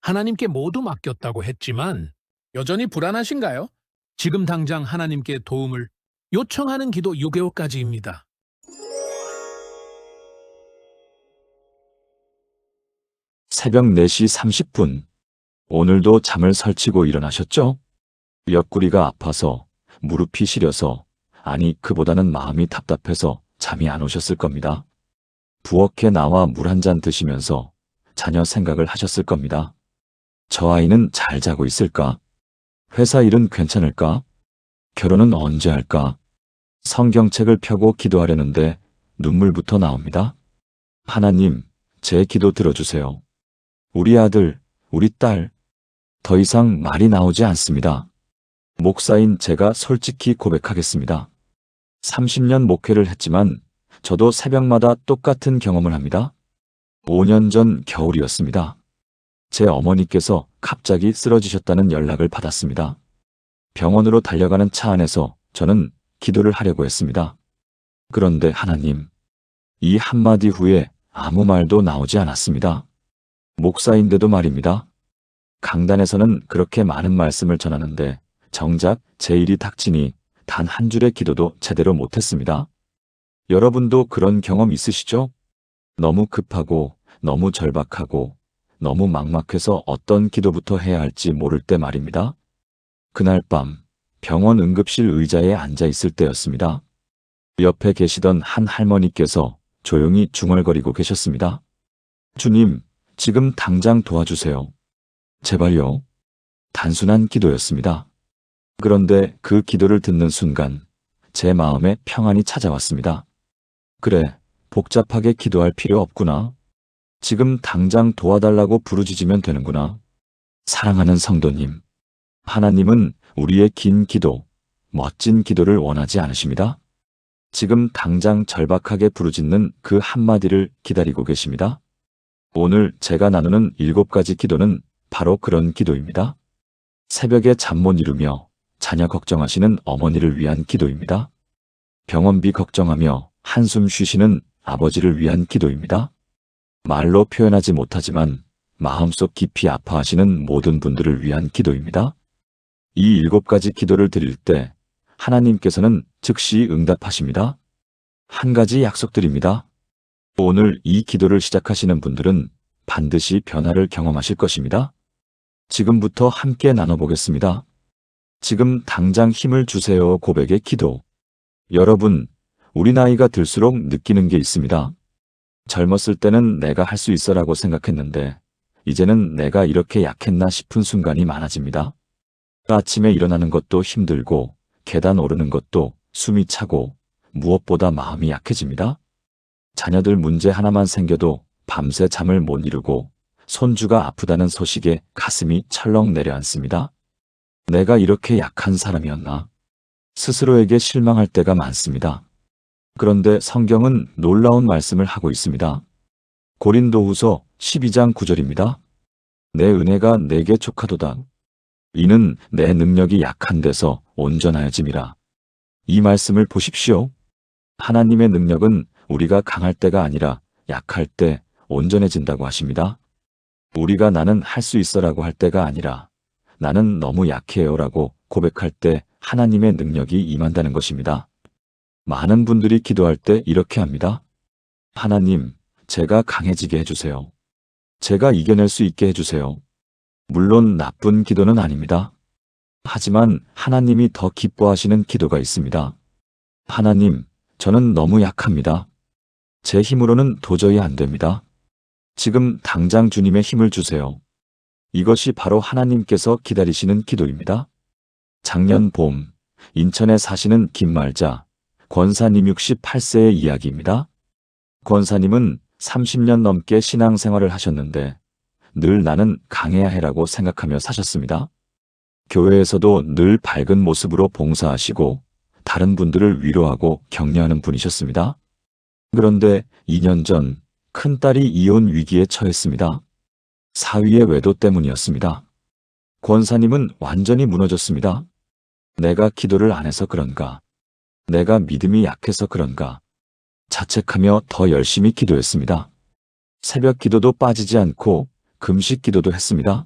하나님께 모두 맡겼다고 했지만 여전히 불안하신가요? 지금 당장 하나님께 도움을 요청하는 기도 6개월까지입니다. 새벽 4시 30분. 오늘도 잠을 설치고 일어나셨죠? 옆구리가 아파서, 무릎이 시려서, 아니 그보다는 마음이 답답해서 잠이 안 오셨을 겁니다. 부엌에 나와 물 한 잔 드시면서 자녀 생각을 하셨을 겁니다. 저 아이는 잘 자고 있을까? 회사 일은 괜찮을까? 결혼은 언제 할까? 성경책을 펴고 기도하려는데 눈물부터 나옵니다. 하나님, 제 기도 들어주세요. 우리 아들, 우리 딸, 더 이상 말이 나오지 않습니다. 목사인 제가 솔직히 고백하겠습니다. 30년 목회를 했지만 저도 새벽마다 똑같은 경험을 합니다. 5년 전 겨울이었습니다. 제 어머니께서 갑자기 쓰러지셨다는 연락을 받았습니다. 병원으로 달려가는 차 안에서 저는 기도를 하려고 했습니다. 그런데 하나님, 이 한마디 후에 아무 말도 나오지 않았습니다. 목사인데도 말입니다. 강단에서는 그렇게 많은 말씀을 전하는데 정작 제 일이 닥치니 단 한 줄의 기도도 제대로 못했습니다. 여러분도 그런 경험 있으시죠? 너무 급하고 너무 절박하고 너무 막막해서 어떤 기도부터 해야 할지 모를 때 말입니다. 그날 밤 병원 응급실 의자에 앉아 있을 때였습니다. 옆에 계시던 한 할머니께서 조용히 중얼거리고 계셨습니다. 주님, 지금 당장 도와주세요. 제발요. 단순한 기도였습니다. 그런데 그 기도를 듣는 순간 제 마음에 평안이 찾아왔습니다. 그래, 복잡하게 기도할 필요 없구나. 지금 당장 도와달라고 부르짖으면 되는구나. 사랑하는 성도님, 하나님은 우리의 긴 기도, 멋진 기도를 원하지 않으십니다. 지금 당장 절박하게 부르짖는 그 한마디를 기다리고 계십니다. 오늘 제가 나누는 7가지 기도는 바로 그런 기도입니다. 새벽에 잠 못 이루며 자녀 걱정하시는 어머니를 위한 기도입니다. 병원비 걱정하며 한숨 쉬시는 아버지를 위한 기도입니다. 말로 표현하지 못하지만 마음속 깊이 아파하시는 모든 분들을 위한 기도입니다. 이 7가지 기도를 드릴 때 하나님께서는 즉시 응답하십니다. 한 가지 약속드립니다. 오늘 이 기도를 시작하시는 분들은 반드시 변화를 경험하실 것입니다. 지금부터 함께 나눠보겠습니다. 지금 당장 힘을 주세요 고백의 기도. 여러분, 우리 나이가 들수록 느끼는 게 있습니다. 젊었을 때는 내가 할 수 있어라고 생각했는데 이제는 내가 이렇게 약했나 싶은 순간이 많아집니다. 아침에 일어나는 것도 힘들고 계단 오르는 것도 숨이 차고 무엇보다 마음이 약해집니다. 자녀들 문제 하나만 생겨도 밤새 잠을 못 이루고 손주가 아프다는 소식에 가슴이 철렁 내려앉습니다. 내가 이렇게 약한 사람이었나? 스스로에게 실망할 때가 많습니다. 그런데 성경은 놀라운 말씀을 하고 있습니다. 고린도후서 12장 9절입니다. 내 은혜가 내게 족하도다. 이는 내 능력이 약한 데서 온전하여짐이라. 이 말씀을 보십시오. 하나님의 능력은 우리가 강할 때가 아니라 약할 때 온전해진다고 하십니다. 우리가 나는 할 수 있어라고 할 때가 아니라 나는 너무 약해요라고 고백할 때 하나님의 능력이 임한다는 것입니다. 많은 분들이 기도할 때 이렇게 합니다. 하나님, 제가 강해지게 해주세요. 제가 이겨낼 수 있게 해주세요. 물론 나쁜 기도는 아닙니다. 하지만 하나님이 더 기뻐하시는 기도가 있습니다. 하나님, 저는 너무 약합니다. 제 힘으로는 도저히 안 됩니다. 지금 당장 주님의 힘을 주세요. 이것이 바로 하나님께서 기다리시는 기도입니다. 작년 봄, 인천에 사시는 김말자, 권사님 68세의 이야기입니다. 권사님은 30년 넘게 신앙생활을 하셨는데 늘 나는 강해야 해라고 생각하며 사셨습니다. 교회에서도 늘 밝은 모습으로 봉사하시고 다른 분들을 위로하고 격려하는 분이셨습니다. 그런데 2년 전 큰딸이 이혼 위기에 처했습니다. 사위의 외도 때문이었습니다. 권사님은 완전히 무너졌습니다. 내가 기도를 안 해서 그런가? 내가 믿음이 약해서 그런가? 자책하며 더 열심히 기도했습니다. 새벽 기도도 빠지지 않고 금식 기도도 했습니다.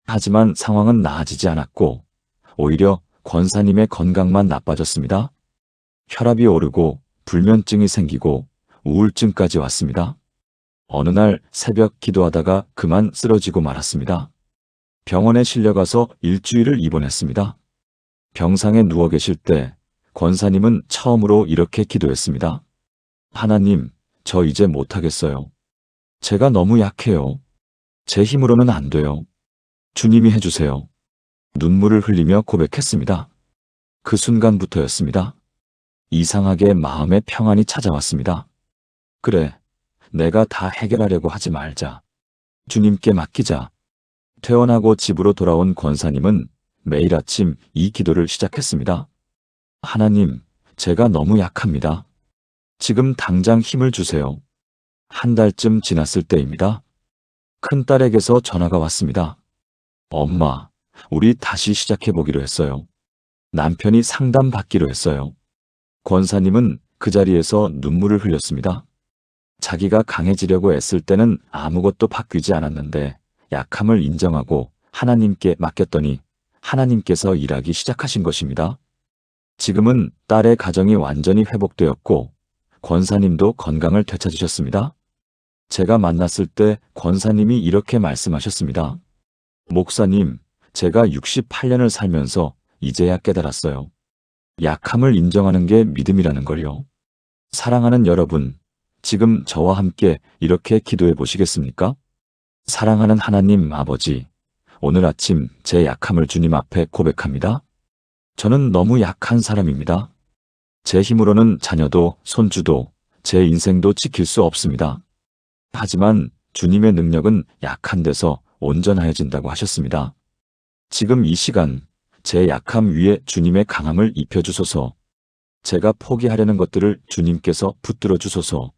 하지만 상황은 나아지지 않았고 오히려 권사님의 건강만 나빠졌습니다. 혈압이 오르고 불면증이 생기고 우울증까지 왔습니다. 어느 날 새벽 기도하다가 그만 쓰러지고 말았습니다. 병원에 실려가서 일주일을 입원했습니다. 병상에 누워 계실 때 권사님은 처음으로 이렇게 기도했습니다. 하나님, 저 이제 못하겠어요. 제가 너무 약해요. 제 힘으로는 안 돼요. 주님이 해주세요. 눈물을 흘리며 고백했습니다. 그 순간부터였습니다. 이상하게 마음의 평안이 찾아왔습니다. 그래, 내가 다 해결하려고 하지 말자. 주님께 맡기자. 퇴원하고 집으로 돌아온 권사님은 매일 아침 이 기도를 시작했습니다. 하나님, 제가 너무 약합니다. 지금 당장 힘을 주세요. 한 달쯤 지났을 때입니다. 큰딸에게서 전화가 왔습니다. 엄마, 우리 다시 시작해보기로 했어요. 남편이 상담받기로 했어요. 권사님은 그 자리에서 눈물을 흘렸습니다. 자기가 강해지려고 애쓸 때는 아무것도 바뀌지 않았는데 약함을 인정하고 하나님께 맡겼더니 하나님께서 일하기 시작하신 것입니다. 지금은 딸의 가정이 완전히 회복되었고 권사님도 건강을 되찾으셨습니다. 제가 만났을 때 권사님이 이렇게 말씀하셨습니다. 목사님, 제가 68년을 살면서 이제야 깨달았어요. 약함을 인정하는 게 믿음이라는 걸요. 사랑하는 여러분, 지금 저와 함께 이렇게 기도해 보시겠습니까? 사랑하는 하나님 아버지, 오늘 아침 제 약함을 주님 앞에 고백합니다. 저는 너무 약한 사람입니다. 제 힘으로는 자녀도 손주도 제 인생도 지킬 수 없습니다. 하지만 주님의 능력은 약한 데서 온전하여진다고 하셨습니다. 지금 이 시간 제 약함 위에 주님의 강함을 입혀주소서. 제가 포기하려는 것들을 주님께서 붙들어 주소서.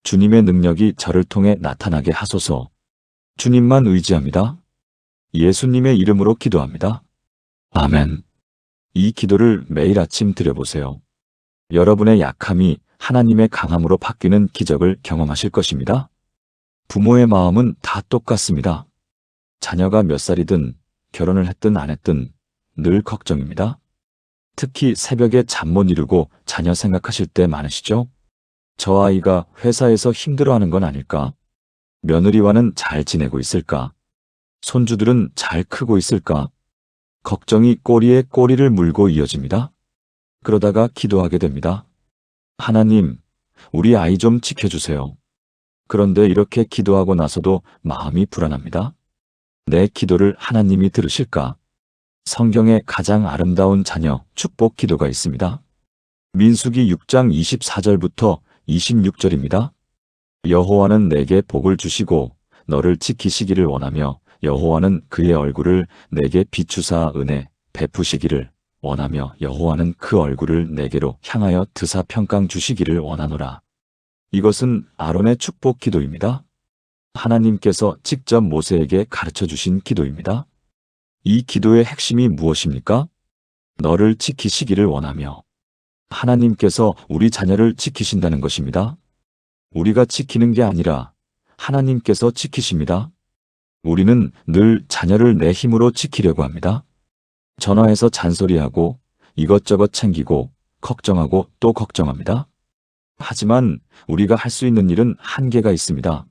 주님의 능력이 저를 통해 나타나게 하소서. 주님만 의지합니다. 예수님의 이름으로 기도합니다. 아멘. 이 기도를 매일 아침 드려보세요. 여러분의 약함이 하나님의 강함으로 바뀌는 기적을 경험하실 것입니다. 부모의 마음은 다 똑같습니다. 자녀가 몇 살이든 결혼을 했든 안 했든 늘 걱정입니다. 특히 새벽에 잠 못 이루고 자녀 생각하실 때 많으시죠? 저 아이가 회사에서 힘들어하는 건 아닐까? 며느리와는 잘 지내고 있을까? 손주들은 잘 크고 있을까? 걱정이 꼬리에 꼬리를 물고 이어집니다. 그러다가 기도하게 됩니다. 하나님, 우리 아이 좀 지켜주세요. 그런데 이렇게 기도하고 나서도 마음이 불안합니다. 내 기도를 하나님이 들으실까? 성경에 가장 아름다운 자녀 축복 기도가 있습니다. 민수기 6장 24절부터 26절입니다. 여호와는 내게 복을 주시고 너를 지키시기를 원하며 여호와는 그의 얼굴을 내게 비추사 은혜 베푸시기를 원하며 여호와는 그 얼굴을 내게로 향하여 드사 평강 주시기를 원하노라. 이것은 아론의 축복 기도입니다. 하나님께서 직접 모세에게 가르쳐 주신 기도입니다. 이 기도의 핵심이 무엇입니까? 너를 지키시기를 원하며 하나님께서 우리 자녀를 지키신다는 것입니다. 우리가 지키는 게 아니라 하나님께서 지키십니다. 우리는 늘 자녀를 내 힘으로 지키려고 합니다. 전화해서 잔소리하고 이것저것 챙기고 걱정하고 또 걱정합니다. 하지만 우리가 할 수 있는 일은 한계가 있습니다.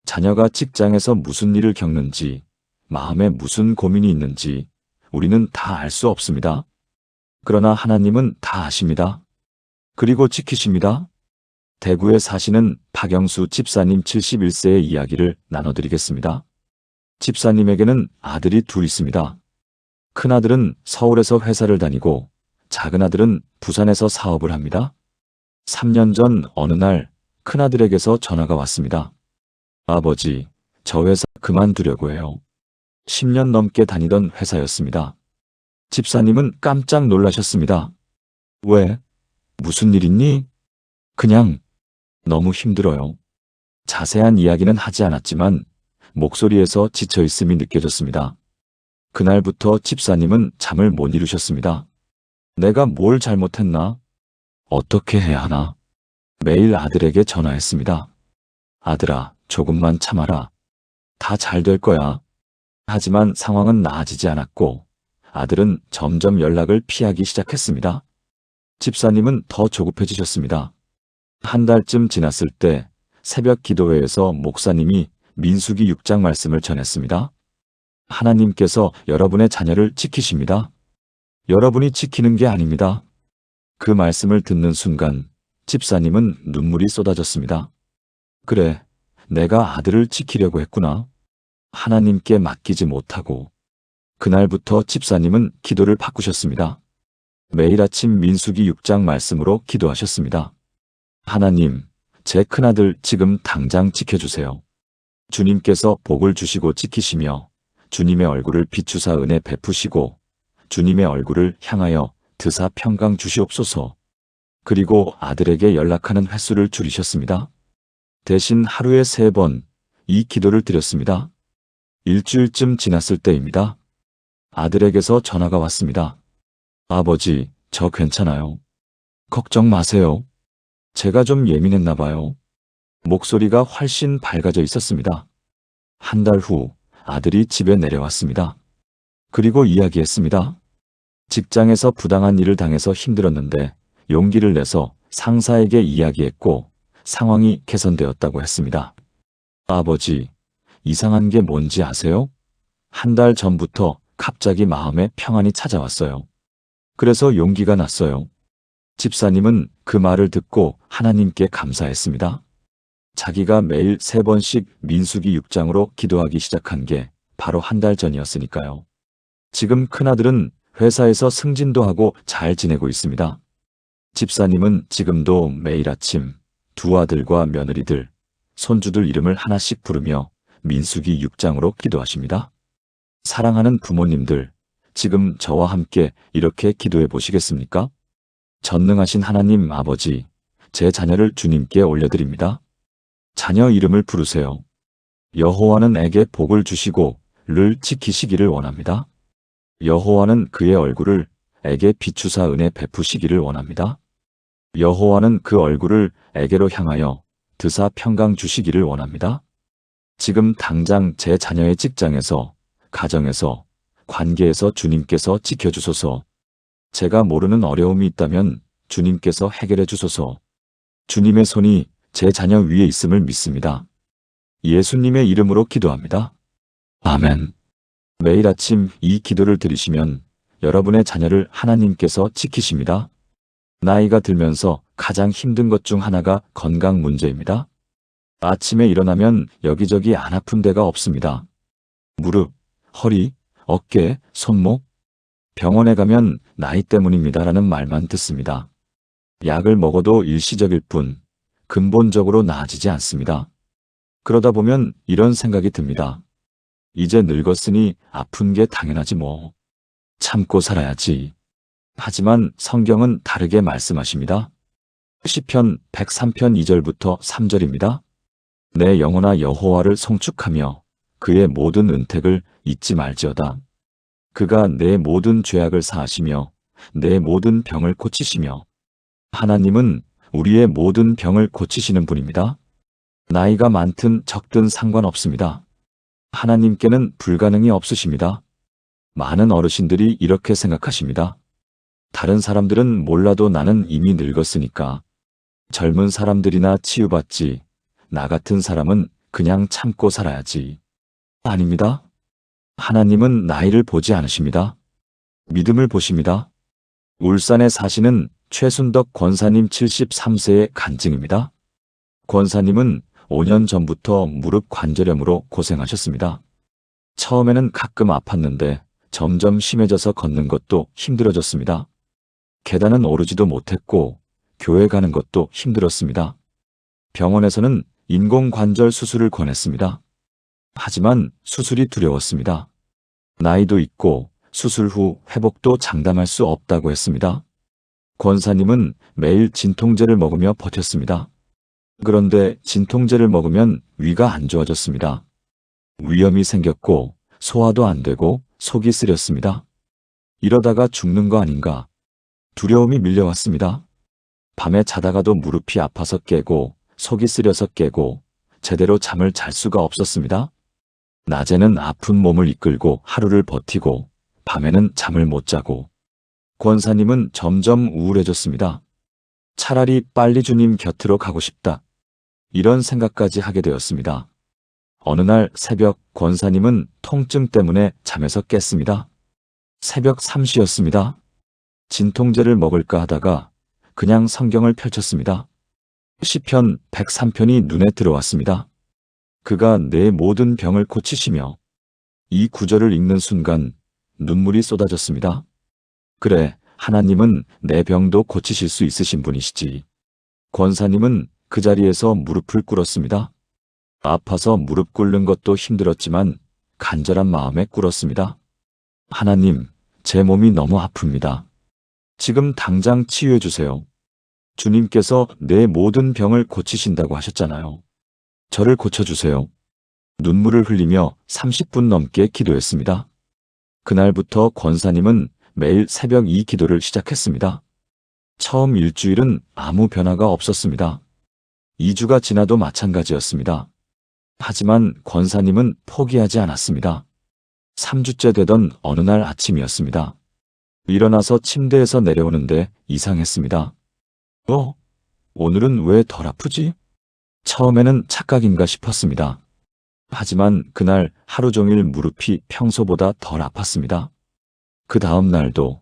자녀가 직장에서 무슨 일을 겪는지, 마음에 무슨 고민이 있는지 우리는 다 알 수 없습니다. 그러나 하나님은 다 아십니다. 그리고 지키십니다. 대구에 사시는 박영수 집사님 71세의 이야기를 나눠드리겠습니다. 집사님에게는 아들이 둘 있습니다. 큰아들은 서울에서 회사를 다니고 작은아들은 부산에서 사업을 합니다. 3년 전 어느 날 큰아들에게서 전화가 왔습니다. 아버지, 저 회사 그만두려고 해요. 10년 넘게 다니던 회사였습니다. 집사님은 깜짝 놀라셨습니다. 왜? 무슨 일 있니? 그냥 너무 힘들어요. 자세한 이야기는 하지 않았지만 목소리에서 지쳐있음이 느껴졌습니다. 그날부터 집사님은 잠을 못 이루셨습니다. 내가 뭘 잘못했나? 어떻게 해야 하나? 매일 아들에게 전화했습니다. 아들아, 조금만 참아라. 다 잘 될 거야. 하지만 상황은 나아지지 않았고 아들은 점점 연락을 피하기 시작했습니다. 집사님은 더 조급해지셨습니다. 한 달쯤 지났을 때 새벽 기도회에서 목사님이 민수기 6장 말씀을 전했습니다. 하나님께서 여러분의 자녀를 지키십니다. 여러분이 지키는 게 아닙니다. 그 말씀을 듣는 순간 집사님은 눈물이 쏟아졌습니다. 그래, 내가 아들을 지키려고 했구나. 하나님께 맡기지 못하고. 그날부터 집사님은 기도를 바꾸셨습니다. 매일 아침 민수기 6장 말씀으로 기도하셨습니다. 하나님, 제 큰아들 지금 당장 지켜주세요. 주님께서 복을 주시고 지키시며 주님의 얼굴을 비추사 은혜 베푸시고 주님의 얼굴을 향하여 드사 평강 주시옵소서. 그리고 아들에게 연락하는 횟수를 줄이셨습니다. 대신 하루에 3번 이 기도를 드렸습니다. 일주일쯤 지났을 때입니다. 아들에게서 전화가 왔습니다. 아버지, 저 괜찮아요. 걱정 마세요. 제가 좀 예민했나 봐요. 목소리가 훨씬 밝아져 있었습니다. 한 달 후 아들이 집에 내려왔습니다. 그리고 이야기했습니다. 직장에서 부당한 일을 당해서 힘들었는데 용기를 내서 상사에게 이야기했고 상황이 개선되었다고 했습니다. 아버지, 이상한 게 뭔지 아세요? 한 달 전부터 갑자기 마음에 평안이 찾아왔어요. 그래서 용기가 났어요. 집사님은 그 말을 듣고 하나님께 감사했습니다. 자기가 매일 3번씩 민수기 6장으로 기도하기 시작한 게 바로 한 달 전이었으니까요. 지금 큰아들은 회사에서 승진도 하고 잘 지내고 있습니다. 집사님은 지금도 매일 아침 2 아들과 며느리들, 손주들 이름을 하나씩 부르며 민수기 6장으로 기도하십니다. 사랑하는 부모님들, 지금 저와 함께 이렇게 기도해 보시겠습니까? 전능하신 하나님 아버지, 제 자녀를 주님께 올려드립니다. 자녀 이름을 부르세요. 여호와는 에게 복을 주시고 를 지키시기를 원합니다. 여호와는 그의 얼굴을 에게 비추사 은혜 베푸시기를 원합니다. 여호와는 그 얼굴을 에게로 향하여 드사 평강 주시기를 원합니다. 지금 당장 제 자녀의 직장에서, 가정에서, 관계에서 주님께서 지켜주소서. 제가 모르는 어려움이 있다면 주님께서 해결해 주소서. 주님의 손이 제 자녀 위에 있음을 믿습니다. 예수님의 이름으로 기도합니다. 아멘. 매일 아침 이 기도를 드리시면 여러분의 자녀를 하나님께서 지키십니다. 나이가 들면서 가장 힘든 것 중 하나가 건강 문제입니다. 아침에 일어나면 여기저기 안 아픈 데가 없습니다. 무릎, 허리, 어깨, 손목. 병원에 가면 나이 때문입니다라는 말만 듣습니다. 약을 먹어도 일시적일 뿐 근본적으로 나아지지 않습니다. 그러다 보면 이런 생각이 듭니다. 이제 늙었으니 아픈 게 당연하지 뭐. 참고 살아야지. 하지만 성경은 다르게 말씀하십니다. 시편 103편 2절부터 3절입니다. 내 영혼아 여호와를 송축하며 그의 모든 은택을 잊지 말지어다. 그가 내 모든 죄악을 사하시며 내 모든 병을 고치시며. 하나님은 우리의 모든 병을 고치시는 분입니다. 나이가 많든 적든 상관없습니다. 하나님께는 불가능이 없으십니다. 많은 어르신들이 이렇게 생각하십니다. 다른 사람들은 몰라도 나는 이미 늙었으니까 젊은 사람들이나 치유받지, 나 같은 사람은 그냥 참고 살아야지. 아닙니다. 하나님은 나이를 보지 않으십니다. 믿음을 보십니다. 울산에 사시는 최순덕 권사님 73세의 간증입니다. 권사님은 5년 전부터 무릎 관절염으로 고생하셨습니다. 처음에는 가끔 아팠는데 점점 심해져서 걷는 것도 힘들어졌습니다. 계단은 오르지도 못했고 교회 가는 것도 힘들었습니다. 병원에서는 인공관절 수술을 권했습니다. 하지만 수술이 두려웠습니다. 나이도 있고 수술 후 회복도 장담할 수 없다고 했습니다. 권사님은 매일 진통제를 먹으며 버텼습니다. 그런데 진통제를 먹으면 위가 안 좋아졌습니다. 위염이 생겼고 소화도 안 되고 속이 쓰렸습니다. 이러다가 죽는 거 아닌가. 두려움이 밀려왔습니다. 밤에 자다가도 무릎이 아파서 깨고 속이 쓰려서 깨고 제대로 잠을 잘 수가 없었습니다. 낮에는 아픈 몸을 이끌고 하루를 버티고 밤에는 잠을 못 자고 권사님은 점점 우울해졌습니다. 차라리 빨리 주님 곁으로 가고 싶다. 이런 생각까지 하게 되었습니다. 어느 날 새벽 권사님은 통증 때문에 잠에서 깼습니다. 새벽 3시였습니다. 진통제를 먹을까 하다가 그냥 성경을 펼쳤습니다. 시편 103편이 눈에 들어왔습니다. 그가 내 모든 병을 고치시며 이 구절을 읽는 순간 눈물이 쏟아졌습니다. 그래, 하나님은 내 병도 고치실 수 있으신 분이시지. 권사님은 그 자리에서 무릎을 꿇었습니다. 아파서 무릎 꿇는 것도 힘들었지만 간절한 마음에 꿇었습니다. 하나님, 제 몸이 너무 아픕니다. 지금 당장 치유해 주세요. 주님께서 내 모든 병을 고치신다고 하셨잖아요. 저를 고쳐주세요. 눈물을 흘리며 30분 넘게 기도했습니다. 그날부터 권사님은 매일 새벽 이 기도를 시작했습니다. 처음 일주일은 아무 변화가 없었습니다. 2주가 지나도 마찬가지였습니다. 하지만 권사님은 포기하지 않았습니다. 3주째 되던 어느 날 아침이었습니다. 일어나서 침대에서 내려오는데 이상했습니다. 오늘은 왜 덜 아프지? 처음에는 착각인가 싶었습니다. 하지만 그날 하루 종일 무릎이 평소보다 덜 아팠습니다. 그 다음 날도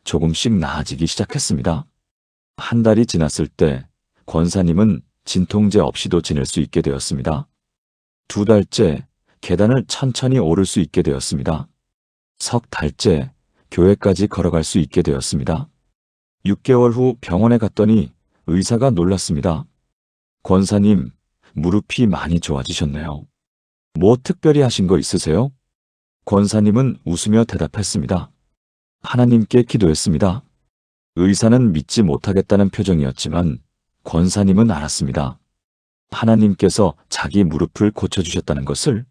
조금씩 나아지기 시작했습니다. 한 달이 지났을 때 권사님은 진통제 없이도 지낼 수 있게 되었습니다. 2달째 계단을 천천히 오를 수 있게 되었습니다. 3달째 교회까지 걸어갈 수 있게 되었습니다. 6개월 후 병원에 갔더니 의사가 놀랐습니다. 권사님, 무릎이 많이 좋아지셨네요. 뭐 특별히 하신 거 있으세요? 권사님은 웃으며 대답했습니다. 하나님께 기도했습니다. 의사는 믿지 못하겠다는 표정이었지만 권사님은 알았습니다. 하나님께서 자기 무릎을 고쳐주셨다는 것을.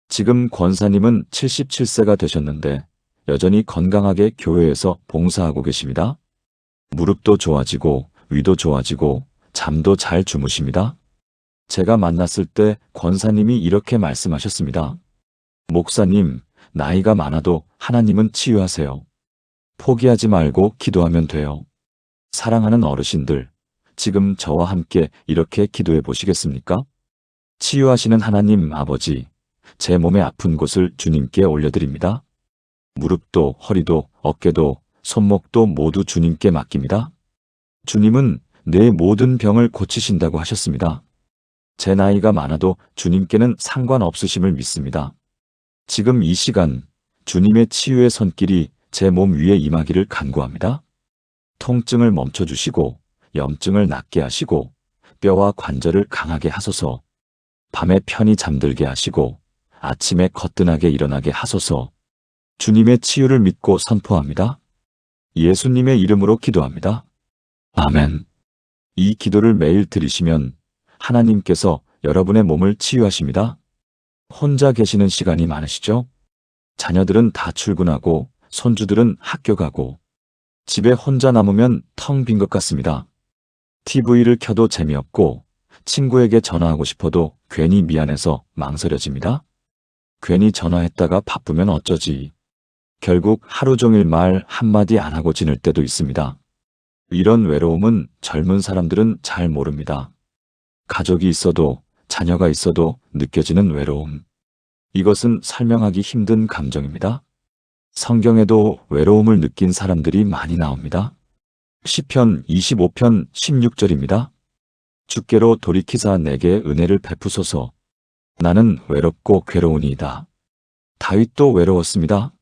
지금 권사님은 77세가 되셨는데 여전히 건강하게 교회에서 봉사하고 계십니다. 무릎도 좋아지고 위도 좋아지고 잠도 잘 주무십니다. 제가 만났을 때 권사님이 이렇게 말씀하셨습니다. 목사님, 나이가 많아도 하나님은 치유하세요. 포기하지 말고 기도하면 돼요. 사랑하는 어르신들, 지금 저와 함께 이렇게 기도해 보시겠습니까? 치유하시는 하나님 아버지, 제 몸의 아픈 곳을 주님께 올려드립니다. 무릎도 허리도 어깨도 손목도 모두 주님께 맡깁니다. 주님은 내 모든 병을 고치신다고 하셨습니다. 제 나이가 많아도 주님께는 상관없으심을 믿습니다. 지금 이 시간 주님의 치유의 손길이 제 몸 위에 임하기를 간구합니다. 통증을 멈춰주시고 염증을 낫게 하시고 뼈와 관절을 강하게 하소서. 밤에 편히 잠들게 하시고 아침에 거뜬하게 일어나게 하소서. 주님의 치유를 믿고 선포합니다. 예수님의 이름으로 기도합니다. 아멘. 이 기도를 매일 드리시면 하나님께서 여러분의 몸을 치유하십니다. 혼자 계시는 시간이 많으시죠? 자녀들은 다 출근하고 손주들은 학교 가고 집에 혼자 남으면 텅 빈 것 같습니다. TV를 켜도 재미없고 친구에게 전화하고 싶어도 괜히 미안해서 망설여집니다. 괜히 전화했다가 바쁘면 어쩌지. 결국 하루 종일 말 한마디 안 하고 지낼 때도 있습니다. 이런 외로움은 젊은 사람들은 잘 모릅니다. 가족이 있어도 자녀가 있어도 느껴지는 외로움. 이것은 설명하기 힘든 감정입니다. 성경에도 외로움을 느낀 사람들이 많이 나옵니다. 시편 25편 16절입니다. 주께로 돌이키사 내게 은혜를 베푸소서. 나는 외롭고 괴로우니이다. 다윗도 외로웠습니다.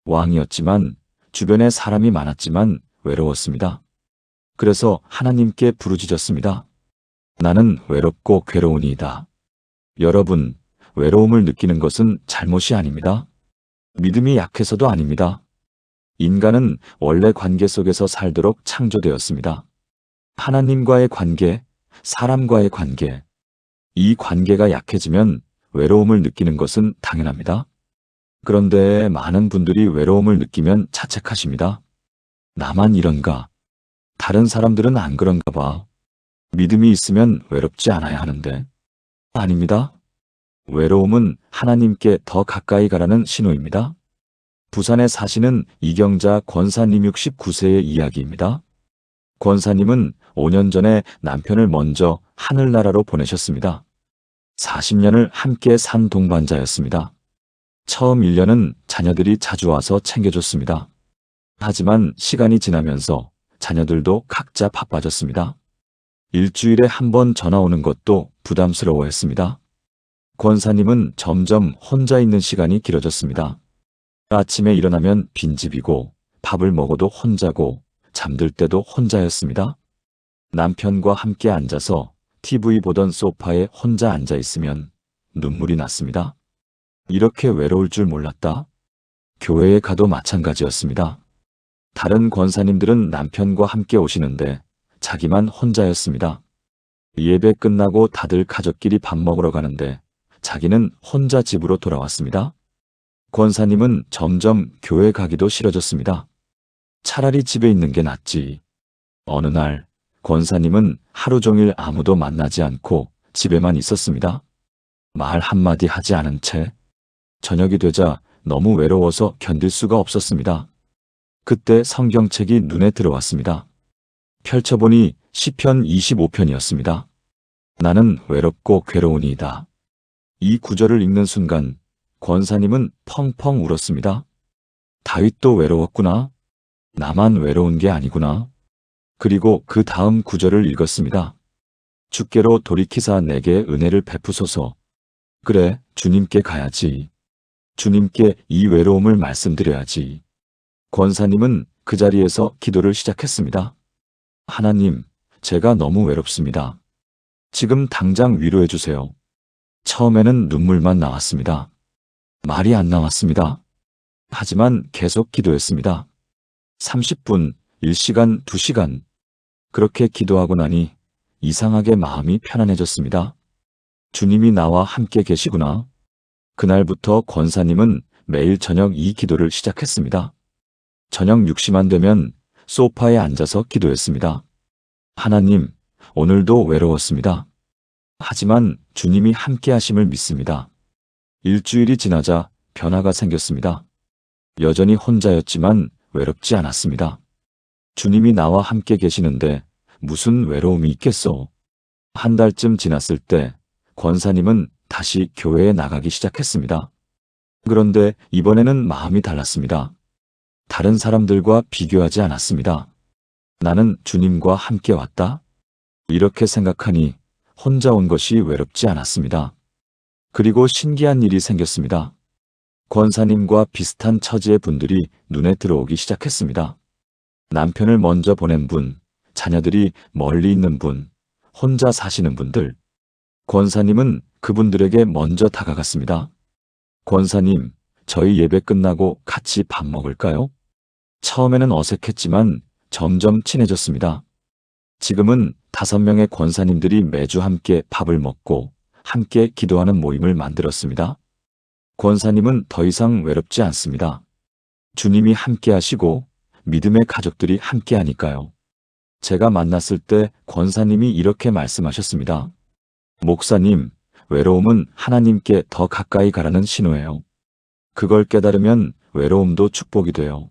왕이었지만 주변에 사람이 많았지만 외로웠습니다. 그래서 하나님께 부르짖었습니다. 나는 외롭고 괴로우니이다. 여러분, 외로움을 느끼는 것은 잘못이 아닙니다. 믿음이 약해서도 아닙니다. 인간은 원래 관계 속에서 살도록 창조되었습니다. 하나님과의 관계, 사람과의 관계. 이 관계가 약해지면 외로움을 느끼는 것은 당연합니다. 그런데 많은 분들이 외로움을 느끼면 자책하십니다. 나만 이런가? 다른 사람들은 안 그런가 봐. 믿음이 있으면 외롭지 않아야 하는데. 아닙니다. 외로움은 하나님께 더 가까이 가라는 신호입니다. 부산에 사시는 이경자 권사님 69세의 이야기입니다. 권사님은 5년 전에 남편을 먼저 하늘나라로 보내셨습니다. 40년을 함께 산 동반자였습니다. 처음 1년은 자녀들이 자주 와서 챙겨줬습니다. 하지만 시간이 지나면서 자녀들도 각자 바빠졌습니다. 일주일에 한 번 전화 오는 것도 부담스러워했습니다. 권사님은 점점 혼자 있는 시간이 길어졌습니다. 아침에 일어나면 빈집이고 밥을 먹어도 혼자고 잠들 때도 혼자였습니다. 남편과 함께 앉아서 TV 보던 소파에 혼자 앉아 있으면 눈물이 났습니다. 이렇게 외로울 줄 몰랐다. 교회에 가도 마찬가지였습니다. 다른 권사님들은 남편과 함께 오시는데 자기만 혼자였습니다. 예배 끝나고 다들 가족끼리 밥 먹으러 가는데 자기는 혼자 집으로 돌아왔습니다. 권사님은 점점 교회 가기도 싫어졌습니다. 차라리 집에 있는 게 낫지. 어느 날 권사님은 하루 종일 아무도 만나지 않고 집에만 있었습니다. 말 한마디 하지 않은 채 저녁이 되자 너무 외로워서 견딜 수가 없었습니다. 그때 성경책이 눈에 들어왔습니다. 펼쳐보니 시편 25편이었습니다. 나는 외롭고 괴로우니이다. 이 구절을 읽는 순간 권사님은 펑펑 울었습니다. 다윗도 외로웠구나. 나만 외로운 게 아니구나. 그리고 그 다음 구절을 읽었습니다. 주께로 돌이키사 내게 은혜를 베푸소서. 그래, 주님께 가야지. 주님께 이 외로움을 말씀드려야지. 권사님은 그 자리에서 기도를 시작했습니다. 하나님, 제가 너무 외롭습니다. 지금 당장 위로해 주세요. 처음에는 눈물만 나왔습니다. 말이 안 나왔습니다. 하지만 계속 기도했습니다. 30분, 1시간, 2시간. 그렇게 기도하고 나니 이상하게 마음이 편안해졌습니다. 주님이 나와 함께 계시구나. 그날부터 권사님은 매일 저녁 이 기도를 시작했습니다. 저녁 6시만 되면 소파에 앉아서 기도했습니다. 하나님, 오늘도 외로웠습니다. 하지만 주님이 함께 하심을 믿습니다. 일주일이 지나자 변화가 생겼습니다. 여전히 혼자였지만 외롭지 않았습니다. 주님이 나와 함께 계시는데 무슨 외로움이 있겠소? 한 달쯤 지났을 때 권사님은 다시 교회에 나가기 시작했습니다. 그런데 이번에는 마음이 달랐습니다. 다른 사람들과 비교하지 않았습니다. 나는 주님과 함께 왔다. 이렇게 생각하니 혼자 온 것이 외롭지 않았습니다. 그리고 신기한 일이 생겼습니다. 권사님과 비슷한 처지의 분들이 눈에 들어오기 시작했습니다. 남편을 먼저 보낸 분, 자녀들이 멀리 있는 분, 혼자 사시는 분들. 권사님은 그분들에게 먼저 다가갔습니다. 권사님, 저희 예배 끝나고 같이 밥 먹을까요? 처음에는 어색했지만 점점 친해졌습니다. 지금은 5명의 권사님들이 매주 함께 밥을 먹고 함께 기도하는 모임을 만들었습니다. 권사님은 더 이상 외롭지 않습니다. 주님이 함께 하시고 믿음의 가족들이 함께 하니까요. 제가 만났을 때 권사님이 이렇게 말씀하셨습니다. 목사님, 외로움은 하나님께 더 가까이 가라는 신호예요. 그걸 깨달으면 외로움도 축복이 돼요.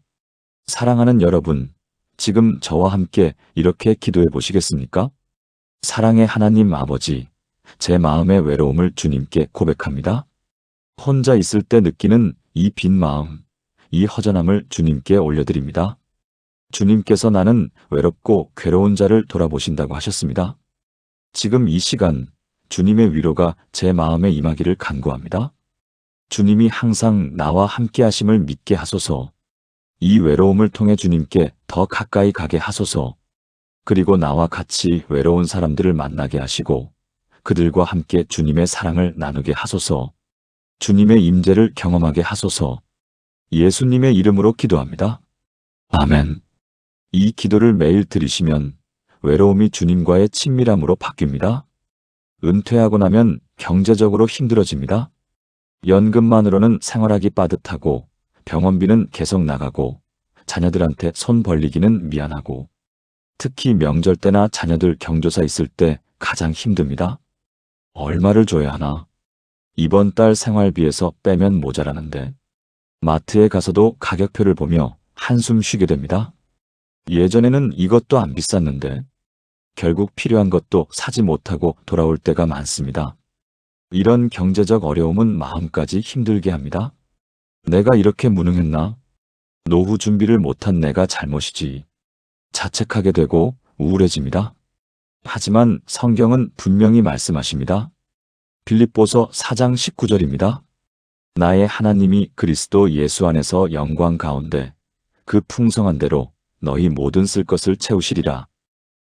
사랑하는 여러분, 지금 저와 함께 이렇게 기도해 보시겠습니까? 사랑의 하나님 아버지, 제 마음의 외로움을 주님께 고백합니다. 혼자 있을 때 느끼는 이 빈 마음, 이 허전함을 주님께 올려드립니다. 주님께서 나는 외롭고 괴로운 자를 돌아보신다고 하셨습니다. 지금 이 시간 주님의 위로가 제 마음에 임하기를 간구합니다. 주님이 항상 나와 함께 하심을 믿게 하소서. 이 외로움을 통해 주님께 더 가까이 가게 하소서. 그리고 나와 같이 외로운 사람들을 만나게 하시고 그들과 함께 주님의 사랑을 나누게 하소서. 주님의 임재를 경험하게 하소서. 예수님의 이름으로 기도합니다. 아멘. 이 기도를 매일 드리시면 외로움이 주님과의 친밀함으로 바뀝니다. 은퇴하고 나면 경제적으로 힘들어집니다. 연금만으로는 생활하기 빠듯하고 병원비는 계속 나가고 자녀들한테 손 벌리기는 미안하고 특히 명절 때나 자녀들 경조사 있을 때 가장 힘듭니다. 얼마를 줘야 하나? 이번 달 생활비에서 빼면 모자라는데 마트에 가서도 가격표를 보며 한숨 쉬게 됩니다. 예전에는 이것도 안 비쌌는데 결국 필요한 것도 사지 못하고 돌아올 때가 많습니다. 이런 경제적 어려움은 마음까지 힘들게 합니다. 내가 이렇게 무능했나? 노후 준비를 못한 내가 잘못이지. 자책하게 되고 우울해집니다. 하지만 성경은 분명히 말씀하십니다. 빌립보서 4장 19절입니다. 나의 하나님이 그리스도 예수 안에서 영광 가운데 그 풍성한 대로 너희 모든 쓸 것을 채우시리라.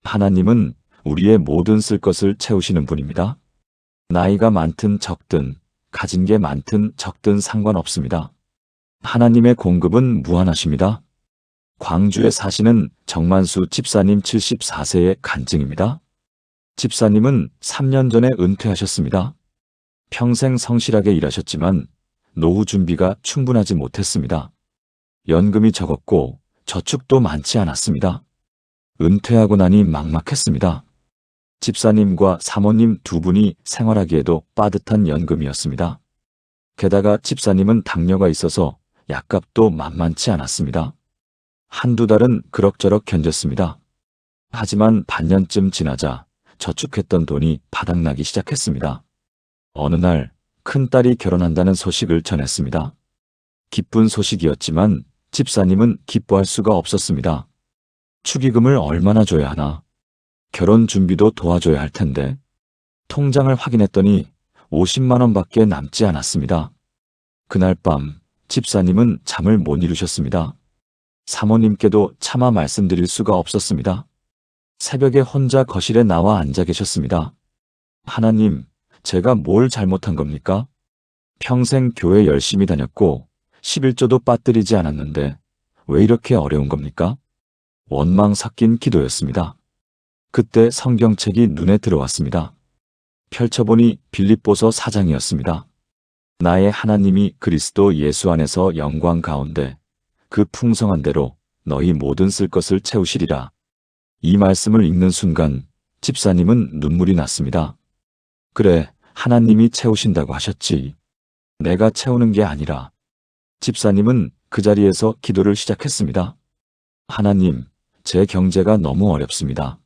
하나님은 우리의 모든 쓸 것을 채우시는 분입니다. 나이가 많든 적든, 가진 게 많든 적든 상관없습니다. 하나님의 공급은 무한하십니다. 광주에 사시는 정만수 집사님 74세의 간증입니다. 집사님은 3년 전에 은퇴하셨습니다. 평생 성실하게 일하셨지만 노후 준비가 충분하지 못했습니다. 연금이 적었고 저축도 많지 않았습니다. 은퇴하고 나니 막막했습니다. 집사님과 사모님 두 분이 생활하기에도 빠듯한 연금이었습니다. 게다가 집사님은 당뇨가 있어서 약값도 만만치 않았습니다. 한두 달은 그럭저럭 견뎠습니다. 하지만 반년쯤 지나자 저축했던 돈이 바닥나기 시작했습니다. 어느 날 큰딸이 결혼한다는 소식을 전했습니다. 기쁜 소식이었지만 집사님은 기뻐할 수가 없었습니다. 축의금을 얼마나 줘야 하나? 결혼 준비도 도와줘야 할 텐데. 통장을 확인했더니 50만 원밖에 남지 않았습니다. 그날 밤 집사님은 잠을 못 이루셨습니다. 사모님께도 차마 말씀드릴 수가 없었습니다. 새벽에 혼자 거실에 나와 앉아 계셨습니다. 하나님, 제가 뭘 잘못한 겁니까? 평생 교회 열심히 다녔고 11조도 빠뜨리지 않았는데 왜 이렇게 어려운 겁니까? 원망 섞인 기도였습니다. 그때 성경책이 눈에 들어왔습니다. 펼쳐보니 빌립보서 4장이었습니다. 나의 하나님이 그리스도 예수 안에서 영광 가운데 그 풍성한 대로 너희 모든 쓸 것을 채우시리라. 이 말씀을 읽는 순간 집사님은 눈물이 났습니다. 그래, 하나님이 채우신다고 하셨지. 내가 채우는 게 아니라. 집사님은 그 자리에서 기도를 시작했습니다. 하나님, 제 경제가 너무 어렵습니다.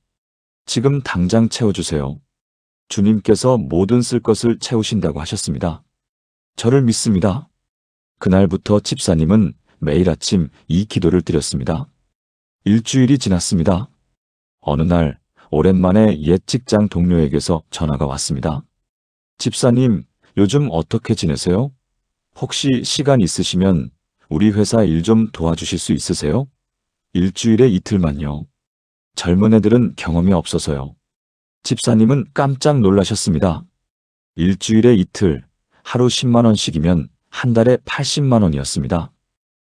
지금 당장 채워주세요. 주님께서 모든 쓸 것을 채우신다고 하셨습니다. 저를 믿습니다. 그날부터 집사님은 매일 아침 이 기도를 드렸습니다. 일주일이 지났습니다. 어느 날 오랜만에 옛 직장 동료에게서 전화가 왔습니다. 집사님, 요즘 어떻게 지내세요? 혹시 시간 있으시면 우리 회사 일 좀 도와주실 수 있으세요? 일주일에 이틀만요. 젊은 애들은 경험이 없어서요. 집사님은 깜짝 놀라셨습니다. 일주일에 이틀, 하루 10만 원씩이면 한 달에 80만 원이었습니다.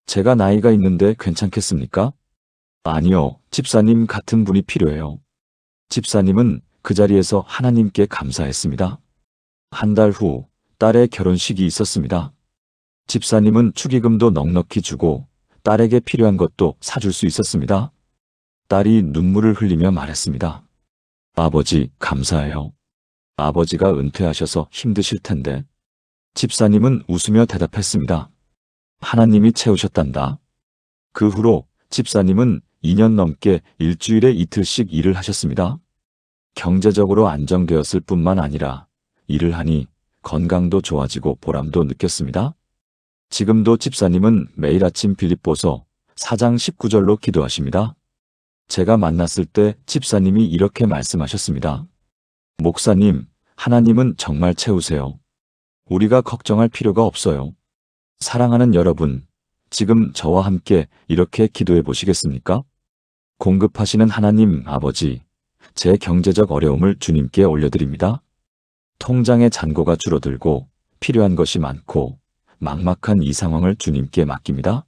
제가 나이가 있는데 괜찮겠습니까? 아니요, 집사님 같은 분이 필요해요. 집사님은 그 자리에서 하나님께 감사했습니다. 한 달 후 딸의 결혼식이 있었습니다. 집사님은 축의금도 넉넉히 주고 딸에게 필요한 것도 사줄 수 있었습니다. 딸이 눈물을 흘리며 말했습니다. 아버지, 감사해요. 아버지가 은퇴하셔서 힘드실 텐데. 집사님은 웃으며 대답했습니다. 하나님이 채우셨단다. 그 후로 집사님은 2년 넘게 일주일에 이틀씩 일을 하셨습니다. 경제적으로 안정되었을 뿐만 아니라 일을 하니 건강도 좋아지고 보람도 느꼈습니다. 지금도 집사님은 매일 아침 빌립보서 4장 19절로 기도하십니다. 제가 만났을 때 집사님이 이렇게 말씀하셨습니다. 목사님, 하나님은 정말 채우세요. 우리가 걱정할 필요가 없어요. 사랑하는 여러분, 지금 저와 함께 이렇게 기도해 보시겠습니까? 공급하시는 하나님 아버지, 제 경제적 어려움을 주님께 올려드립니다. 통장의 잔고가 줄어들고 필요한 것이 많고 막막한 이 상황을 주님께 맡깁니다.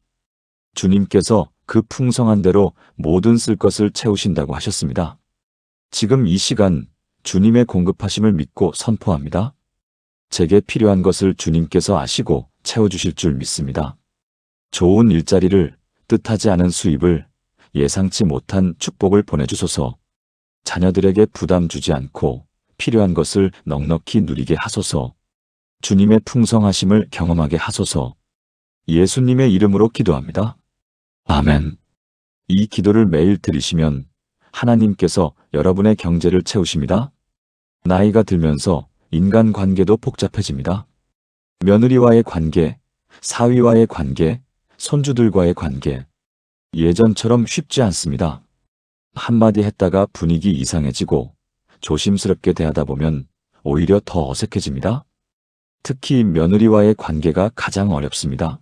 주님께서 그 풍성한 대로 모든 쓸 것을 채우신다고 하셨습니다. 지금 이 시간 주님의 공급하심을 믿고 선포합니다. 제게 필요한 것을 주님께서 아시고 채워주실 줄 믿습니다. 좋은 일자리를, 뜻하지 않은 수입을, 예상치 못한 축복을 보내주소서. 자녀들에게 부담 주지 않고 필요한 것을 넉넉히 누리게 하소서. 주님의 풍성하심을 경험하게 하소서. 예수님의 이름으로 기도합니다. 아멘. 이 기도를 매일 드리시면 하나님께서 여러분의 경제를 채우십니다. 나이가 들면서 인간관계도 복잡해집니다. 며느리와의 관계, 사위와의 관계, 손주들과의 관계. 예전처럼 쉽지 않습니다. 한마디 했다가 분위기 이상해지고 조심스럽게 대하다 보면 오히려 더 어색해집니다. 특히 며느리와의 관계가 가장 어렵습니다.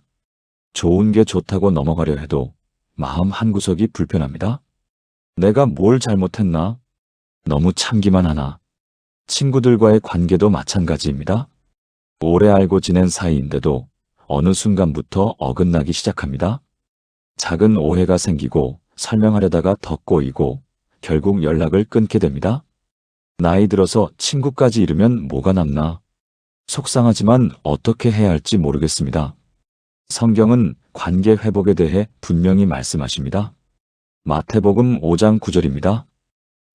좋은 게 좋다고 넘어가려 해도 마음 한구석이 불편합니다. 내가 뭘 잘못했나? 너무 참기만 하나? 친구들과의 관계도 마찬가지입니다. 오래 알고 지낸 사이인데도 어느 순간부터 어긋나기 시작합니다. 작은 오해가 생기고 설명하려다가 더 꼬이고 결국 연락을 끊게 됩니다. 나이 들어서 친구까지 잃으면 뭐가 남나? 속상하지만 어떻게 해야 할지 모르겠습니다. 성경은 관계 회복에 대해 분명히 말씀하십니다. 마태복음 5장 9절입니다.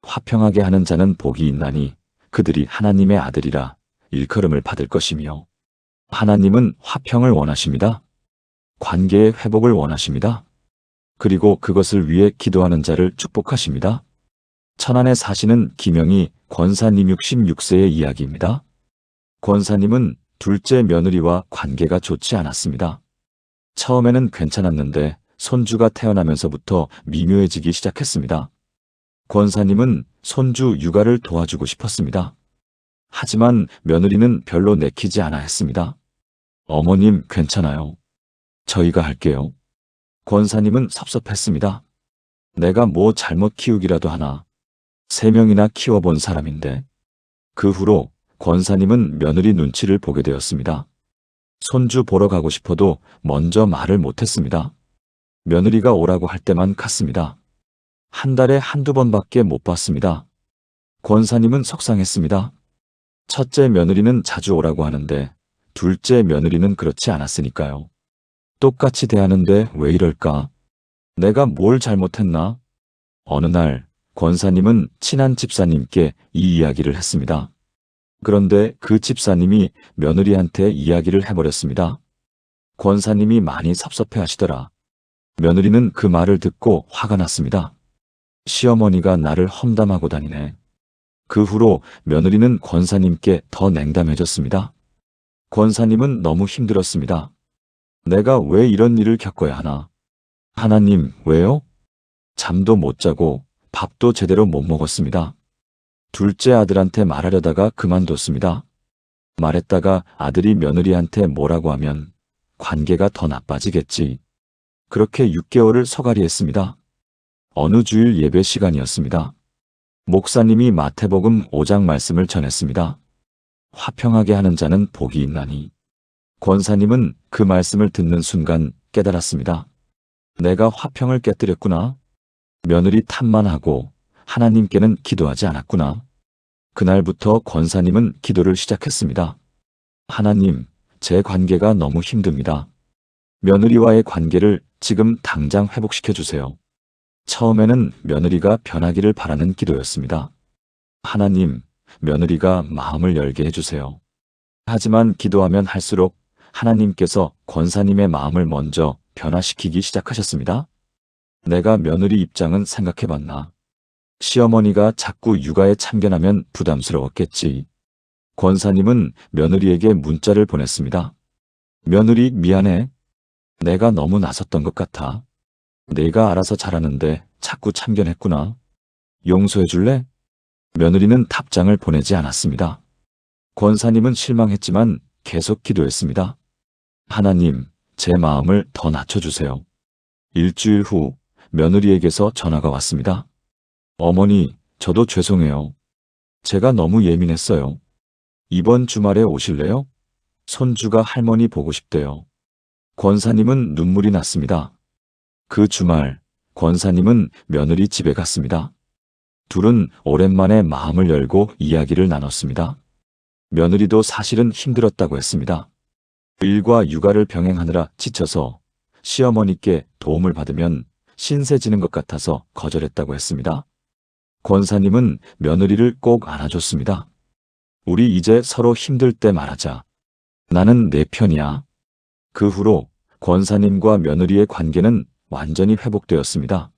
화평하게 하는 자는 복이 있나니 그들이 하나님의 아들이라 일컬음을 받을 것이며. 하나님은 화평을 원하십니다. 관계의 회복을 원하십니다. 그리고 그것을 위해 기도하는 자를 축복하십니다. 천안에 사시는 김영희 권사님 66세의 이야기입니다. 권사님은 둘째 며느리와 관계가 좋지 않았습니다. 처음에는 괜찮았는데 손주가 태어나면서부터 미묘해지기 시작했습니다. 권사님은 손주 육아를 도와주고 싶었습니다. 하지만 며느리는 별로 내키지 않아 했습니다. 어머님 괜찮아요. 저희가 할게요. 권사님은 섭섭했습니다. 내가 뭐 잘못 키우기라도 하나. 3명이나 키워본 사람인데. 그 후로 권사님은 며느리 눈치를 보게 되었습니다. 손주 보러 가고 싶어도 먼저 말을 못했습니다. 며느리가 오라고 할 때만 갔습니다. 한 달에 한두 번밖에 못 봤습니다. 권사님은 속상했습니다. 첫째 며느리는 자주 오라고 하는데 둘째 며느리는 그렇지 않았으니까요. 똑같이 대하는데 왜 이럴까? 내가 뭘 잘못했나? 어느 날 권사님은 친한 집사님께 이 이야기를 했습니다. 그런데 그 집사님이 며느리한테 이야기를 해버렸습니다. 권사님이 많이 섭섭해 하시더라. 며느리는 그 말을 듣고 화가 났습니다. 시어머니가 나를 험담하고 다니네. 그 후로 며느리는 권사님께 더 냉담해졌습니다. 권사님은 너무 힘들었습니다. 내가 왜 이런 일을 겪어야 하나? 하나님, 왜요? 잠도 못 자고 밥도 제대로 못 먹었습니다. 둘째 아들한테 말하려다가 그만뒀습니다. 말했다가 아들이 며느리한테 뭐라고 하면 관계가 더 나빠지겠지. 그렇게 6개월을 서가리했습니다. 어느 주일 예배 시간이었습니다. 목사님이 마태복음 5장 말씀을 전했습니다. 화평하게 하는 자는 복이 있나니. 권사님은 그 말씀을 듣는 순간 깨달았습니다. 내가 화평을 깨뜨렸구나. 며느리 탓만 하고 하나님께는 기도하지 않았구나. 그날부터 권사님은 기도를 시작했습니다. 하나님, 제 관계가 너무 힘듭니다. 며느리와의 관계를 지금 당장 회복시켜 주세요. 처음에는 며느리가 변하기를 바라는 기도였습니다. 하나님, 며느리가 마음을 열게 해주세요. 하지만 기도하면 할수록 하나님께서 권사님의 마음을 먼저 변화시키기 시작하셨습니다. 내가 며느리 입장은 생각해봤나? 시어머니가 자꾸 육아에 참견하면 부담스러웠겠지. 권사님은 며느리에게 문자를 보냈습니다. 며느리 미안해. 내가 너무 나섰던 것 같아. 내가 알아서 잘하는데 자꾸 참견했구나. 용서해 줄래? 며느리는 답장을 보내지 않았습니다. 권사님은 실망했지만 계속 기도했습니다. 하나님, 제 마음을 더 낮춰주세요. 일주일 후 며느리에게서 전화가 왔습니다. 어머니, 저도 죄송해요. 제가 너무 예민했어요. 이번 주말에 오실래요? 손주가 할머니 보고 싶대요. 권사님은 눈물이 났습니다. 그 주말, 권사님은 며느리 집에 갔습니다. 둘은 오랜만에 마음을 열고 이야기를 나눴습니다. 며느리도 사실은 힘들었다고 했습니다. 일과 육아를 병행하느라 지쳐서 시어머니께 도움을 받으면 신세 지는 것 같아서 거절했다고 했습니다. 권사님은 며느리를 꼭 안아줬습니다. 우리 이제 서로 힘들 때 말하자. 나는 내 편이야. 그 후로 권사님과 며느리의 관계는 완전히 회복되었습니다.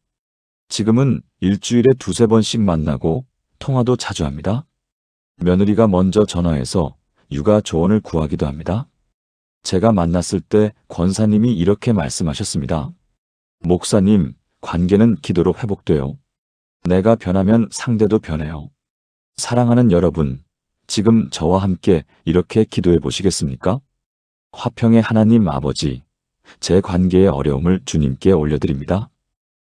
지금은 일주일에 두세 번씩 만나고 통화도 자주 합니다. 며느리가 먼저 전화해서 육아 조언을 구하기도 합니다. 제가 만났을 때 권사님이 이렇게 말씀하셨습니다. 목사님, 관계는 기도로 회복돼요. 내가 변하면 상대도 변해요. 사랑하는 여러분, 지금 저와 함께 이렇게 기도해 보시겠습니까? 화평의 하나님 아버지, 제 관계의 어려움을 주님께 올려드립니다.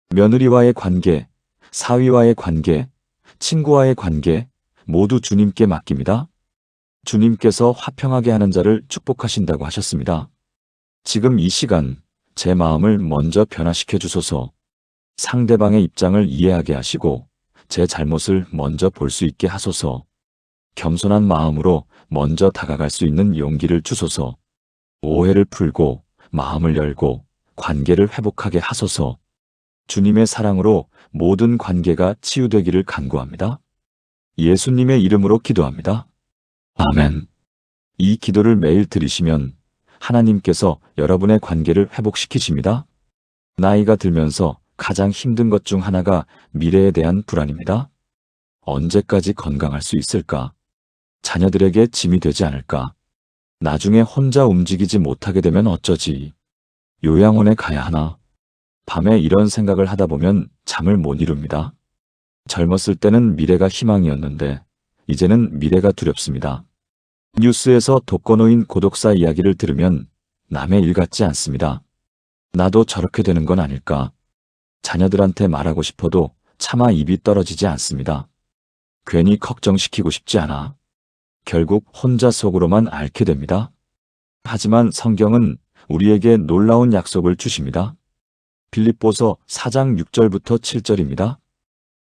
며느리와의 관계, 사위와의 관계, 친구와의 관계 모두 주님께 맡깁니다. 주님께서 화평하게 하는 자를 축복하신다고 하셨습니다. 지금 이 시간 제 마음을 먼저 변화시켜 주소서. 상대방의 입장을 이해하게 하시고 제 잘못을 먼저 볼 수 있게 하소서. 겸손한 마음으로 먼저 다가갈 수 있는 용기를 주소서. 오해를 풀고 마음을 열고 관계를 회복하게 하소서. 주님의 사랑으로 모든 관계가 치유되기를 간구합니다. 예수님의 이름으로 기도합니다. 아멘. 이 기도를 매일 드리시면 하나님께서 여러분의 관계를 회복시키십니다. 나이가 들면서 가장 힘든 것 중 하나가 미래에 대한 불안입니다. 언제까지 건강할 수 있을까? 자녀들에게 짐이 되지 않을까? 나중에 혼자 움직이지 못하게 되면 어쩌지? 요양원에 가야 하나? 밤에 이런 생각을 하다 보면 잠을 못 이룹니다. 젊었을 때는 미래가 희망이었는데 이제는 미래가 두렵습니다. 뉴스에서 독거노인 고독사 이야기를 들으면 남의 일 같지 않습니다. 나도 저렇게 되는 건 아닐까? 자녀들한테 말하고 싶어도 차마 입이 떨어지지 않습니다. 괜히 걱정시키고 싶지 않아. 결국 혼자 속으로만 앓게 됩니다. 하지만 성경은 우리에게 놀라운 약속을 주십니다. 빌립보서 4장 6절부터 7절입니다.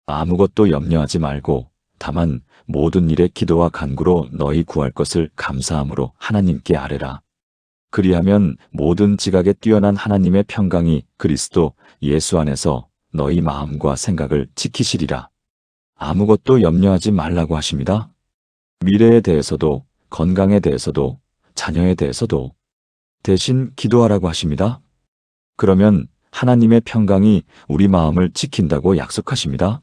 아무것도 염려하지 말고 다만 모든 일에 기도와 간구로 너희 구할 것을 감사함으로 하나님께 아뢰라. 그리하면 모든 지각에 뛰어난 하나님의 평강이 그리스도 예수 안에서 너희 마음과 생각을 지키시리라. 아무것도 염려하지 말라고 하십니다. 미래에 대해서도 건강에 대해서도 자녀에 대해서도 대신 기도하라고 하십니다. 그러면 하나님의 평강이 우리 마음을 지킨다고 약속하십니다.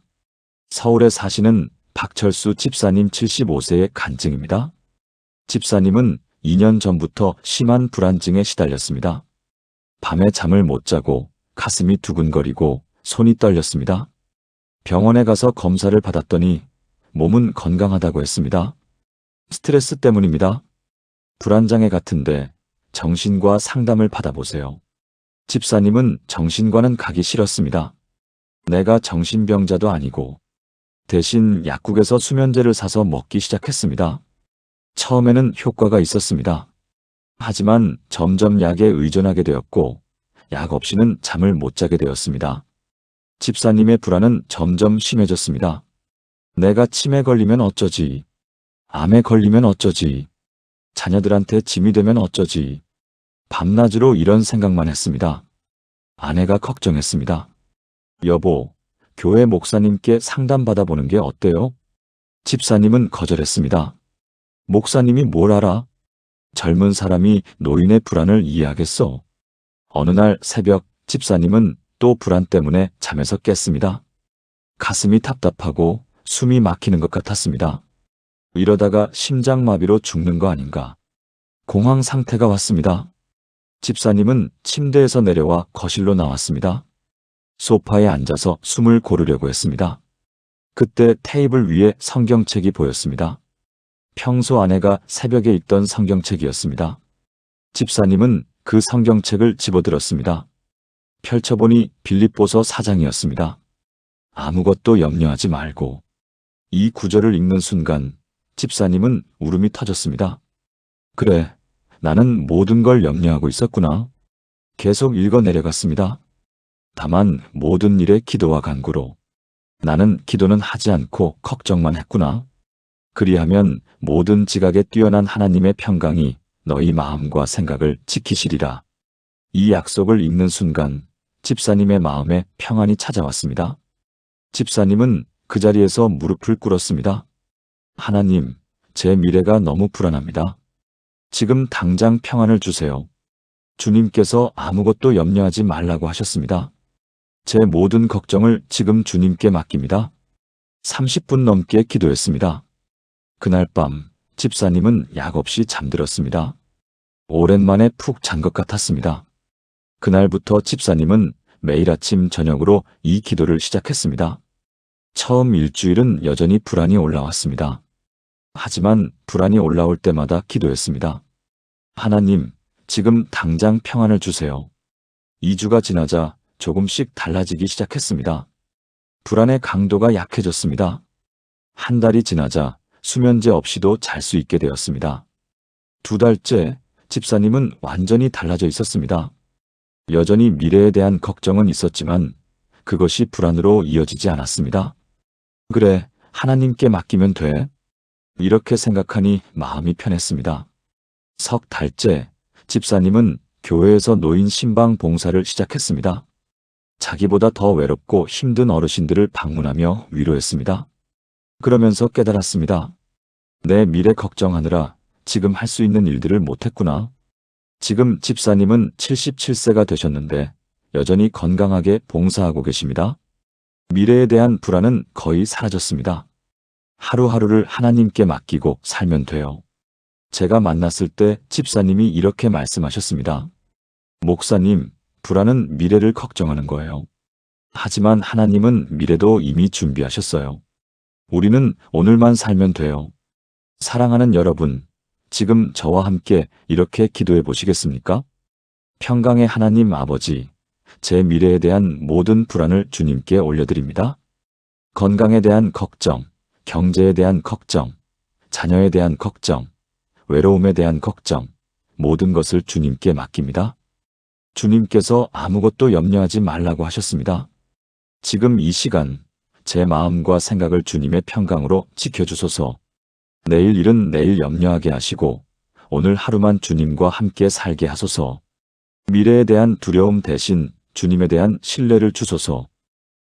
서울에 사시는 박철수 집사님 75세의 간증입니다. 집사님은 2년 전부터 심한 불안증에 시달렸습니다. 밤에 잠을 못 자고 가슴이 두근거리고 손이 떨렸습니다. 병원에 가서 검사를 받았더니 몸은 건강하다고 했습니다. 스트레스 때문입니다. 불안장애 같은데 정신과 상담을 받아보세요. 집사님은 정신과는 가기 싫었습니다. 내가 정신병자도 아니고 대신 약국에서 수면제를 사서 먹기 시작했습니다. 처음에는 효과가 있었습니다. 하지만 점점 약에 의존하게 되었고 약 없이는 잠을 못 자게 되었습니다. 집사님의 불안은 점점 심해졌습니다. 내가 치매 걸리면 어쩌지? 암에 걸리면 어쩌지? 자녀들한테 짐이 되면 어쩌지? 밤낮으로 이런 생각만 했습니다. 아내가 걱정했습니다. 여보, 교회 목사님께 상담받아보는 게 어때요? 집사님은 거절했습니다. 목사님이 뭘 알아? 젊은 사람이 노인의 불안을 이해하겠어? 어느 날 새벽 집사님은 또 불안 때문에 잠에서 깼습니다. 가슴이 답답하고 숨이 막히는 것 같았습니다. 이러다가 심장마비로 죽는 거 아닌가? 공황 상태가 왔습니다. 집사님은 침대에서 내려와 거실로 나왔습니다. 소파에 앉아서 숨을 고르려고 했습니다. 그때 테이블 위에 성경책이 보였습니다. 평소 아내가 새벽에 읽던 성경책이었습니다. 집사님은 그 성경책을 집어들었습니다. 펼쳐보니 빌립보서 4장이었습니다. 아무것도 염려하지 말고. 이 구절을 읽는 순간 집사님은 울음이 터졌습니다. 그래, 나는 모든 걸 염려하고 있었구나. 계속 읽어 내려갔습니다. 다만 모든 일에 기도와 간구로. 나는 기도는 하지 않고 걱정만 했구나. 그리하면 모든 지각에 뛰어난 하나님의 평강이 너희 마음과 생각을 지키시리라. 이 약속을 읽는 순간 집사님의 마음에 평안이 찾아왔습니다. 집사님은 그 자리에서 무릎을 꿇었습니다. 하나님, 제 미래가 너무 불안합니다. 지금 당장 평안을 주세요. 주님께서 아무것도 염려하지 말라고 하셨습니다. 제 모든 걱정을 지금 주님께 맡깁니다. 30분 넘게 기도했습니다. 그날 밤 집사님은 약 없이 잠들었습니다. 오랜만에 푹 잔 것 같았습니다. 그날부터 집사님은 매일 아침 저녁으로 이 기도를 시작했습니다. 처음 일주일은 여전히 불안이 올라왔습니다. 하지만 불안이 올라올 때마다 기도했습니다. 하나님, 지금 당장 평안을 주세요. 2주가 지나자 조금씩 달라지기 시작했습니다. 불안의 강도가 약해졌습니다. 한 달이 지나자 수면제 없이도 잘 수 있게 되었습니다. 2달째 집사님은 완전히 달라져 있었습니다. 여전히 미래에 대한 걱정은 있었지만 그것이 불안으로 이어지지 않았습니다. 그래, 하나님께 맡기면 돼. 이렇게 생각하니 마음이 편했습니다. 석 달째 집사님은 교회에서 노인 신방 봉사를 시작했습니다. 자기보다 더 외롭고 힘든 어르신들을 방문하며 위로했습니다. 그러면서 깨달았습니다. 내 미래 걱정하느라 지금 할 수 있는 일들을 못했구나. 지금 집사님은 77세가 되셨는데 여전히 건강하게 봉사하고 계십니다. 미래에 대한 불안은 거의 사라졌습니다. 하루하루를 하나님께 맡기고 살면 돼요. 제가 만났을 때 집사님이 이렇게 말씀하셨습니다. 목사님, 불안은 미래를 걱정하는 거예요. 하지만 하나님은 미래도 이미 준비하셨어요. 우리는 오늘만 살면 돼요. 사랑하는 여러분, 지금 저와 함께 이렇게 기도해 보시겠습니까? 평강의 하나님 아버지, 제 미래에 대한 모든 불안을 주님께 올려드립니다. 건강에 대한 걱정, 경제에 대한 걱정, 자녀에 대한 걱정, 외로움에 대한 걱정, 모든 것을 주님께 맡깁니다. 주님께서 아무것도 염려하지 말라고 하셨습니다. 지금 이 시간, 제 마음과 생각을 주님의 평강으로 지켜주소서. 내일 일은 내일 염려하게 하시고 오늘 하루만 주님과 함께 살게 하소서. 미래에 대한 두려움 대신 주님에 대한 신뢰를 주소서.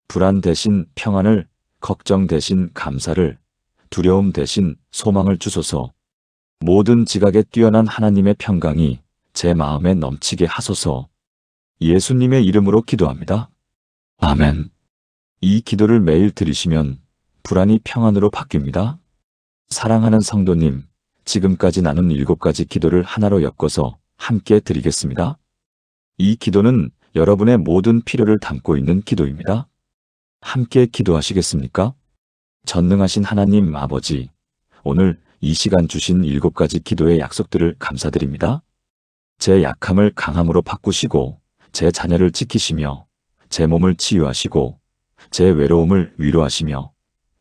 불안 대신 평안을, 걱정 대신 감사를, 두려움 대신 소망을 주소서. 모든 지각에 뛰어난 하나님의 평강이 제 마음에 넘치게 하소서. 예수님의 이름으로 기도합니다. 아멘. 이 기도를 매일 드리시면 불안이 평안으로 바뀝니다. 사랑하는 성도님, 지금까지 나눈 7가지 기도를 하나로 엮어서 함께 드리겠습니다. 이 기도는 여러분의 모든 필요를 담고 있는 기도입니다. 함께 기도하시겠습니까? 전능하신 하나님 아버지, 오늘 이 시간 주신 7가지 기도의 약속들을 감사드립니다. 제 약함을 강함으로 바꾸시고 제 자녀를 지키시며 제 몸을 치유하시고 제 외로움을 위로하시며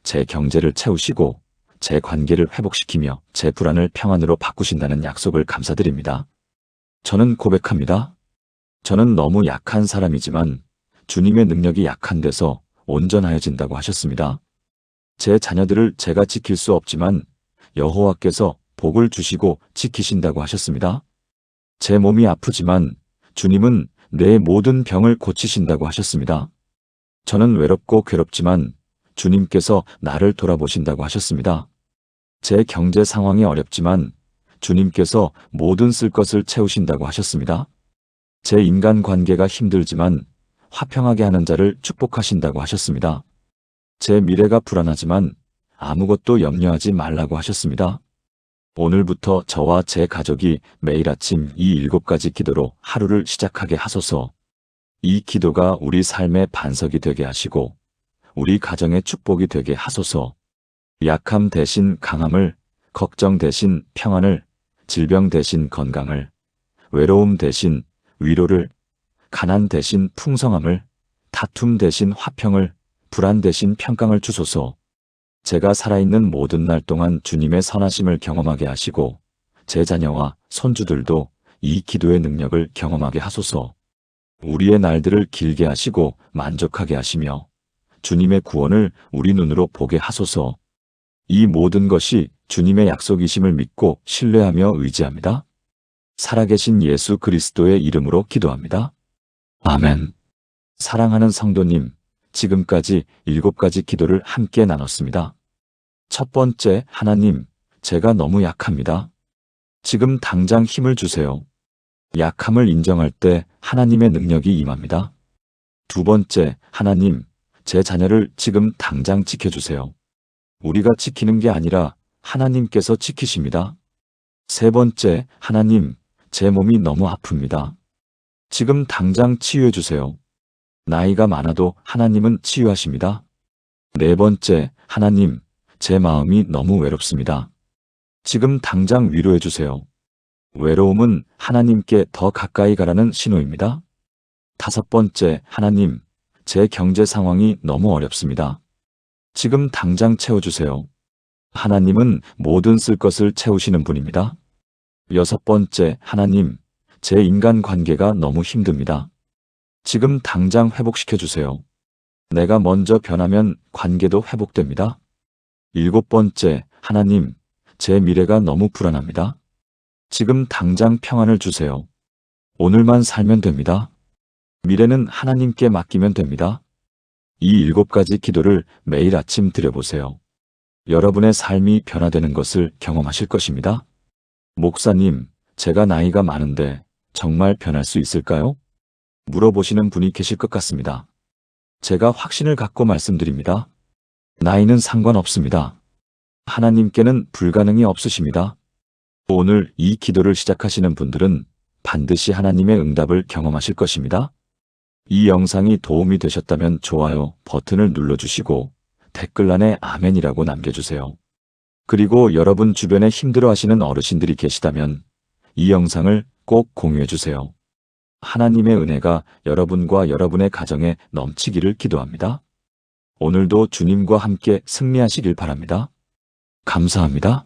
제 경제를 채우시고 제 관계를 회복시키며 제 불안을 평안으로 바꾸신다는 약속을 감사드립니다. 저는 고백합니다. 저는 너무 약한 사람이지만 주님의 능력이 약한 데서 온전하여진다고 하셨습니다. 제 자녀들을 제가 지킬 수 없지만 여호와께서 복을 주시고 지키신다고 하셨습니다. 제 몸이 아프지만 주님은 내 모든 병을 고치신다고 하셨습니다. 저는 외롭고 괴롭지만 주님께서 나를 돌아보신다고 하셨습니다. 제 경제 상황이 어렵지만 주님께서 모든 쓸 것을 채우신다고 하셨습니다. 제 인간관계가 힘들지만 화평하게 하는 자를 축복하신다고 하셨습니다. 제 미래가 불안하지만 아무것도 염려하지 말라고 하셨습니다. 오늘부터 저와 제 가족이 매일 아침 이 7가지 기도로 하루를 시작하게 하소서. 이 기도가 우리 삶의 반석이 되게 하시고 우리 가정의 축복이 되게 하소서. 약함 대신 강함을, 걱정 대신 평안을, 질병 대신 건강을, 외로움 대신 위로를, 가난 대신 풍성함을, 다툼 대신 화평을, 불안 대신 평강을 주소서. 제가 살아있는 모든 날 동안 주님의 선하심을 경험하게 하시고 제 자녀와 손주들도 이 기도의 능력을 경험하게 하소서. 우리의 날들을 길게 하시고 만족하게 하시며 주님의 구원을 우리 눈으로 보게 하소서. 이 모든 것이 주님의 약속이심을 믿고 신뢰하며 의지합니다. 살아계신 예수 그리스도의 이름으로 기도합니다. 아멘. 사랑하는 성도님, 지금까지 7가지 기도를 함께 나눴습니다. 첫 번째, 하나님, 제가 너무 약합니다. 지금 당장 힘을 주세요. 약함을 인정할 때 하나님의 능력이 임합니다. 두 번째, 하나님, 제 자녀를 지금 당장 지켜주세요. 우리가 지키는 게 아니라 하나님께서 지키십니다. 세 번째, 하나님, 제 몸이 너무 아픕니다. 지금 당장 치유해 주세요. 나이가 많아도 하나님은 치유하십니다. 네 번째, 하나님, 제 마음이 너무 외롭습니다. 지금 당장 위로해 주세요. 외로움은 하나님께 더 가까이 가라는 신호입니다. 다섯 번째, 하나님, 제 경제 상황이 너무 어렵습니다. 지금 당장 채워주세요. 하나님은 모든 쓸 것을 채우시는 분입니다. 여섯 번째, 하나님, 제 인간 관계가 너무 힘듭니다. 지금 당장 회복시켜 주세요. 내가 먼저 변하면 관계도 회복됩니다. 일곱 번째, 하나님, 제 미래가 너무 불안합니다. 지금 당장 평안을 주세요. 오늘만 살면 됩니다. 미래는 하나님께 맡기면 됩니다. 이 7가지 기도를 매일 아침 드려보세요. 여러분의 삶이 변화되는 것을 경험하실 것입니다. 목사님, 제가 나이가 많은데 정말 변할 수 있을까요? 물어보시는 분이 계실 것 같습니다. 제가 확신을 갖고 말씀드립니다. 나이는 상관없습니다. 하나님께는 불가능이 없으십니다. 오늘 이 기도를 시작하시는 분들은 반드시 하나님의 응답을 경험하실 것입니다. 이 영상이 도움이 되셨다면 좋아요 버튼을 눌러주시고 댓글란에 아멘이라고 남겨주세요. 그리고 여러분 주변에 힘들어하시는 어르신들이 계시다면 이 영상을 꼭 공유해주세요. 하나님의 은혜가 여러분과 여러분의 가정에 넘치기를 기도합니다. 오늘도 주님과 함께 승리하시길 바랍니다. 감사합니다.